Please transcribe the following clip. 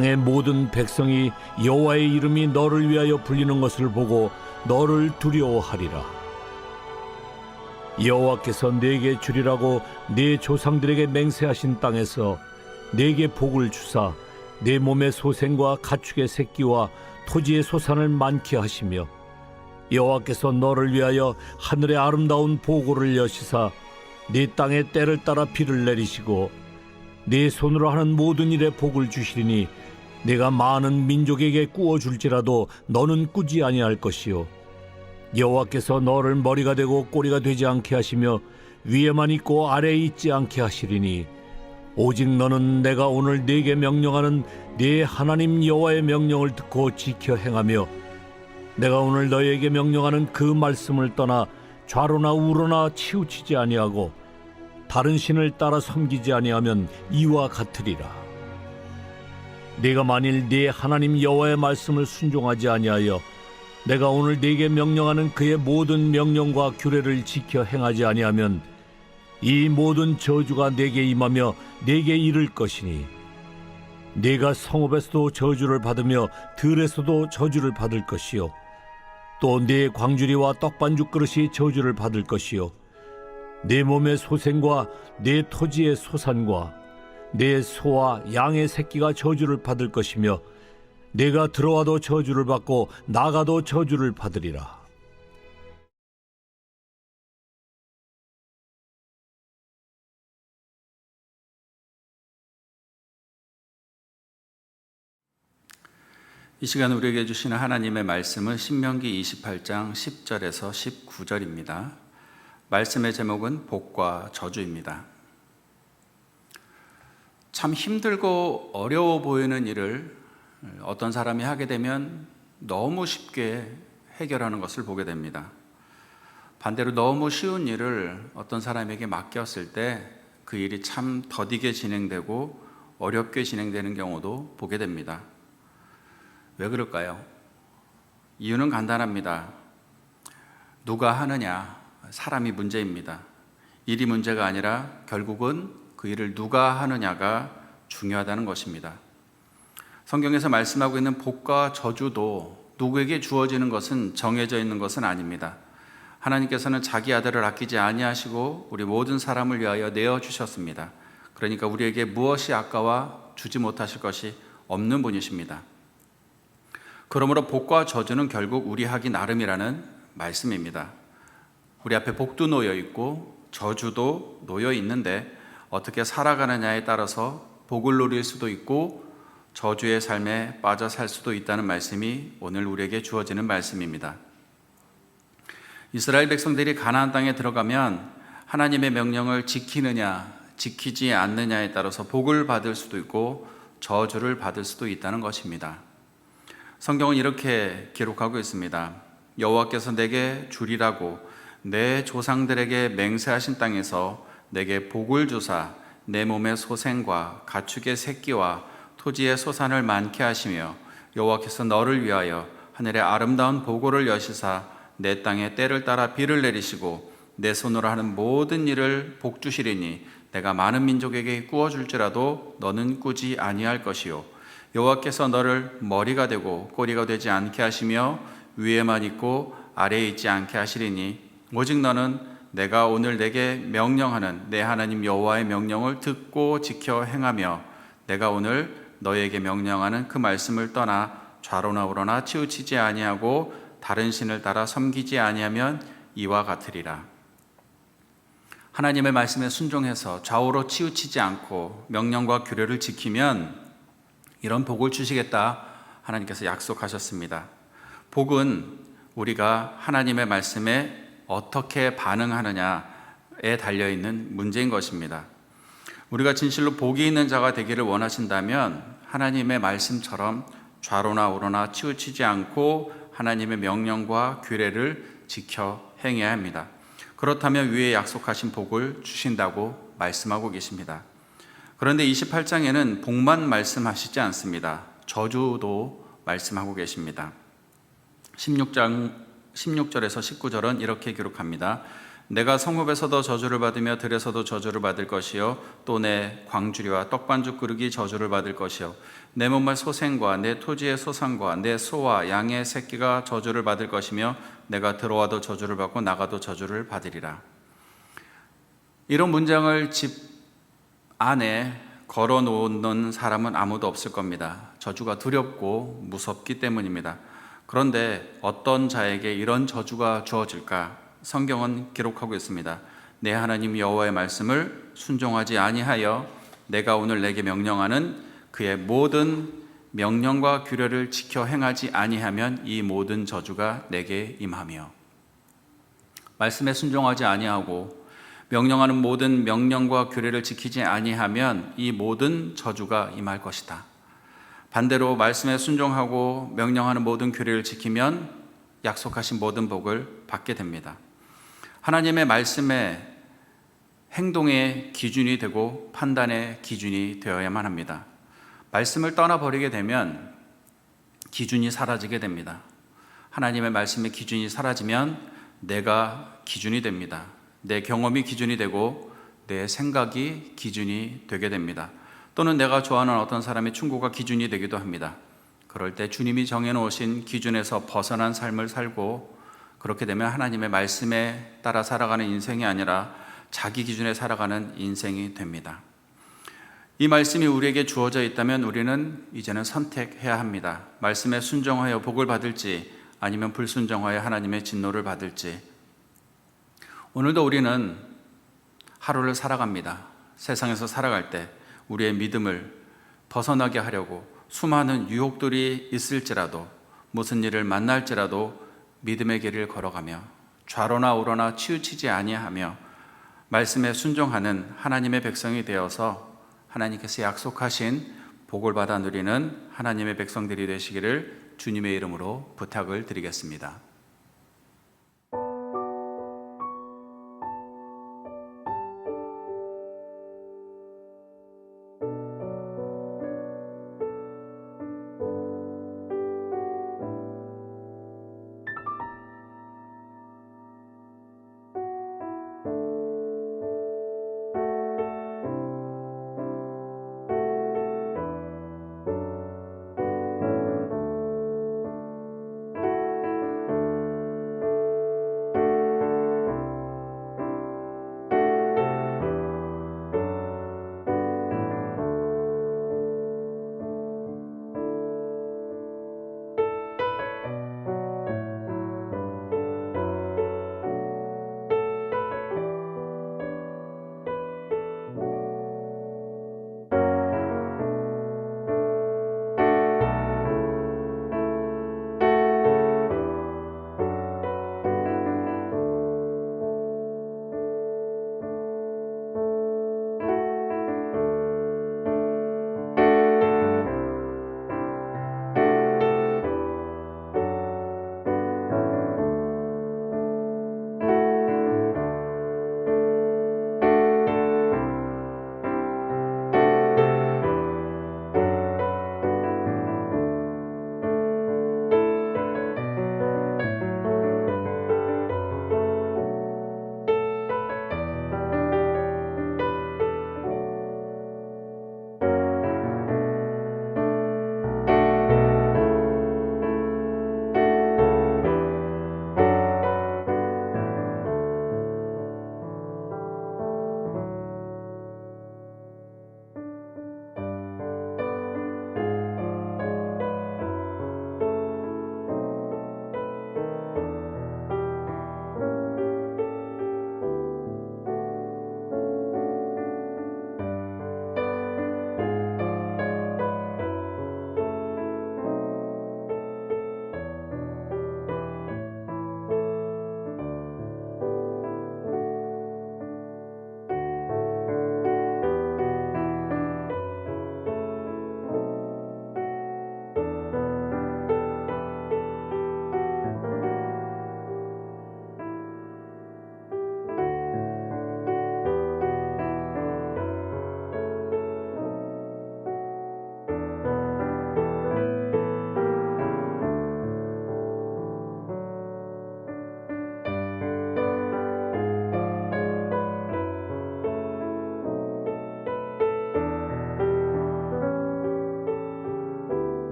땅의 모든 백성이 여호와의 이름이 너를 위하여 불리는 것을 보고 너를 두려워하리라. 여호와께서 네게 주리라고 네 조상들에게 맹세하신 땅에서 네게 복을 주사 네 몸의 소생과 가축의 새끼와 토지의 소산을 많게 하시며 여호와께서 너를 위하여 하늘의 아름다운 보고를 여시사 네 땅에 때를 따라 비를 내리시고 네 손으로 하는 모든 일에 복을 주시리니 내가 많은 민족에게 꾸어줄지라도 너는 꾸지 아니할 것이요 여호와께서 너를 머리가 되고 꼬리가 되지 않게 하시며 위에만 있고 아래에 있지 않게 하시리니 오직 너는 내가 오늘 네게 명령하는 네 하나님 여호와의 명령을 듣고 지켜 행하며 내가 오늘 너에게 명령하는 그 말씀을 떠나 좌로나 우로나 치우치지 아니하고 다른 신을 따라 섬기지 아니하면 이와 같으리라. 네가 만일 네 하나님 여호와의 말씀을 순종하지 아니하여 내가 오늘 네게 명령하는 그의 모든 명령과 규례를 지켜 행하지 아니하면 이 모든 저주가 네게 임하며 네게 이를 것이니 네가 성읍에서도 저주를 받으며 들에서도 저주를 받을 것이요 또 네 광주리와 떡반죽 그릇이 저주를 받을 것이요 네 몸의 소생과 네 토지의 소산과 네 소와 양의 새끼가 저주를 받을 것이며 내가 들어와도 저주를 받고 나가도 저주를 받으리라. 이 시간 우리에게 주시는 하나님의 말씀은 신명기 28장 10절에서 19절입니다. 말씀의 제목은 복과 저주입니다. 참 힘들고 어려워 보이는 일을 어떤 사람이 하게 되면 너무 쉽게 해결하는 것을 보게 됩니다. 반대로 너무 쉬운 일을 어떤 사람에게 맡겼을 때 그 일이 참 더디게 진행되고 어렵게 진행되는 경우도 보게 됩니다. 왜 그럴까요? 이유는 간단합니다. 누가 하느냐, 사람이 문제입니다. 일이 문제가 아니라 결국은 그 일을 누가 하느냐가 중요하다는 것입니다. 성경에서 말씀하고 있는 복과 저주도 누구에게 주어지는 것은 정해져 있는 것은 아닙니다. 하나님께서는 자기 아들을 아끼지 아니하시고 우리 모든 사람을 위하여 내어주셨습니다. 그러니까 우리에게 무엇이 아까워 주지 못하실 것이 없는 분이십니다. 그러므로 복과 저주는 결국 우리 하기 나름이라는 말씀입니다. 우리 앞에 복도 놓여 있고 저주도 놓여 있는데 어떻게 살아가느냐에 따라서 복을 누릴 수도 있고 저주의 삶에 빠져 살 수도 있다는 말씀이 오늘 우리에게 주어지는 말씀입니다. 이스라엘 백성들이 가나안 땅에 들어가면 하나님의 명령을 지키느냐 지키지 않느냐에 따라서 복을 받을 수도 있고 저주를 받을 수도 있다는 것입니다. 성경은 이렇게 기록하고 있습니다. 여호와께서 내게 주리라고 내 조상들에게 맹세하신 땅에서 내게 복을 주사 내 몸의 소생과 가축의 새끼와 토지의 소산을 많게 하시며 여호와께서 너를 위하여 하늘의 아름다운 보고를 여시사 내 땅에 때를 따라 비를 내리시고 내 손으로 하는 모든 일을 복 주시리니 내가 많은 민족에게 꾸어줄지라도 너는 꾸지 아니할 것이요 여호와께서 너를 머리가 되고 꼬리가 되지 않게 하시며 위에만 있고 아래에 있지 않게 하시리니 오직 너는 내가 오늘 내게 명령하는 내 하나님 여호와의 명령을 듣고 지켜 행하며 내가 오늘 너에게 명령하는 그 말씀을 떠나 좌로나 우로나 치우치지 아니하고 다른 신을 따라 섬기지 아니하면 이와 같으리라. 하나님의 말씀에 순종해서 좌우로 치우치지 않고 명령과 규례를 지키면 이런 복을 주시겠다 하나님께서 약속하셨습니다. 복은 우리가 하나님의 말씀에 어떻게 반응하느냐에 달려있는 문제인 것입니다. 우리가 진실로 복이 있는 자가 되기를 원하신다면 하나님의 말씀처럼 좌로나 우로나 치우치지 않고 하나님의 명령과 규례를 지켜 행해야 합니다. 그렇다면 위에 약속하신 복을 주신다고 말씀하고 계십니다. 그런데 28장에는 복만 말씀하시지 않습니다. 저주도 말씀하고 계십니다. 16절에서 19절은 이렇게 기록합니다. 내가 성읍에서도 저주를 받으며 들에서도 저주를 받을 것이요 또 내 광주리와 떡반죽 그릇이 저주를 받을 것이요 내 몸의 소생과 내 토지의 소산과 내 소와 양의 새끼가 저주를 받을 것이며 내가 들어와도 저주를 받고 나가도 저주를 받으리라. 이런 문장을 집 안에 걸어 놓는 사람은 아무도 없을 겁니다. 저주가 두렵고 무섭기 때문입니다. 그런데 어떤 자에게 이런 저주가 주어질까? 성경은 기록하고 있습니다. 내 하나님 여호와의 말씀을 순종하지 아니하여 내가 오늘 내게 명령하는 그의 모든 명령과 규례를 지켜 행하지 아니하면 이 모든 저주가 내게 임하며, 말씀에 순종하지 아니하고 명령하는 모든 명령과 규례를 지키지 아니하면 이 모든 저주가 임할 것이다. 반대로 말씀에 순종하고 명령하는 모든 규례를 지키면 약속하신 모든 복을 받게 됩니다. 하나님의 말씀에 행동의 기준이 되고 판단의 기준이 되어야만 합니다. 말씀을 떠나버리게 되면 기준이 사라지게 됩니다. 하나님의 말씀의 기준이 사라지면 내가 기준이 됩니다. 내 경험이 기준이 되고 내 생각이 기준이 되게 됩니다. 또는 내가 좋아하는 어떤 사람의 충고가 기준이 되기도 합니다. 그럴 때 주님이 정해놓으신 기준에서 벗어난 삶을 살고, 그렇게 되면 하나님의 말씀에 따라 살아가는 인생이 아니라 자기 기준에 살아가는 인생이 됩니다. 이 말씀이 우리에게 주어져 있다면 우리는 이제는 선택해야 합니다. 말씀에 순종하여 복을 받을지 아니면 불순종하여 하나님의 진노를 받을지. 오늘도 우리는 하루를 살아갑니다. 세상에서 살아갈 때 우리의 믿음을 벗어나게 하려고 수많은 유혹들이 있을지라도, 무슨 일을 만날지라도 믿음의 길을 걸어가며 좌로나 우로나 치우치지 아니하며 말씀에 순종하는 하나님의 백성이 되어서 하나님께서 약속하신 복을 받아 누리는 하나님의 백성들이 되시기를 주님의 이름으로 부탁을 드리겠습니다.